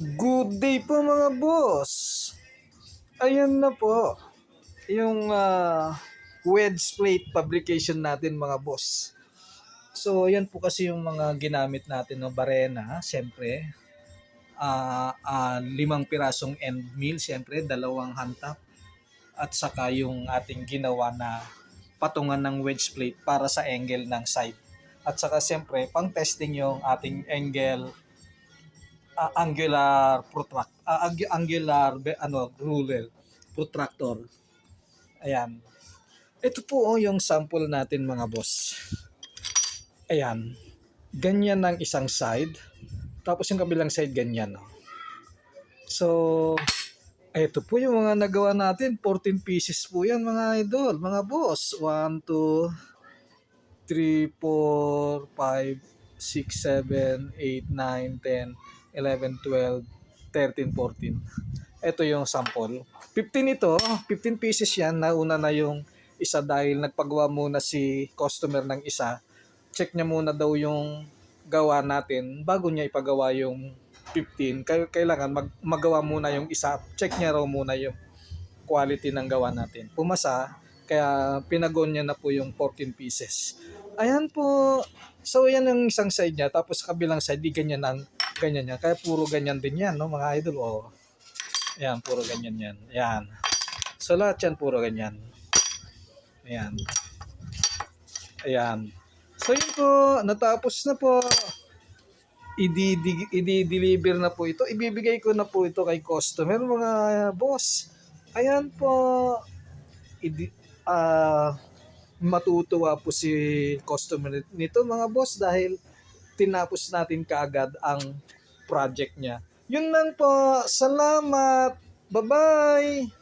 Good day po mga boss. Ayan na po yung wedge plate fabrication natin mga boss. So ayan po kasi yung mga ginamit natin no barena, siyempre. 5 pirasong end mill, siyempre 2 hantap at saka yung ating ginawa na patungan ng wedge plate para sa angle ng side. At saka siyempre pang testing yung ating angular ruler protractor. Ayan. Ito po yung sample natin mga boss. Ayan. Ganyan ang isang side. Tapos yung kabilang side ganyan. Oh. So, ito po yung mga nagawa natin. 14 pieces po yan mga idol, mga boss. 1, 2, 3, 4, 5, 6, 7, 8, 9, 10, 11, 12, 13, 14. Ito yung sample. 15 ito, 15 pieces yan. Nauna na yung isa dahil nagpagawa muna si customer ng isa. Check niya muna daw yung gawa natin bago niya ipagawa yung 15. Kailangan magawa muna yung isa. Check niya raw muna yung quality ng gawa natin. Pumasa, kaya pinagon niya na po yung 14 pieces. Ayan po. So, yan yung isang side niya. Tapos kabilang side, di ganyan yan. Kaya puro ganyan din yan, no, mga idol. Oh. Ayan, puro ganyan yan. Ayan. So, lahat yan puro ganyan. Ayan. Ayan. So, yun po. Natapos na po. I-deliver na po ito. Ibibigay ko na po ito kay customer, mga boss. Ayan po. Idi, ah matutuwa po si customer nito mga boss dahil tinapos natin kaagad ang project niya. Yun lang po. Salamat. Bye-bye.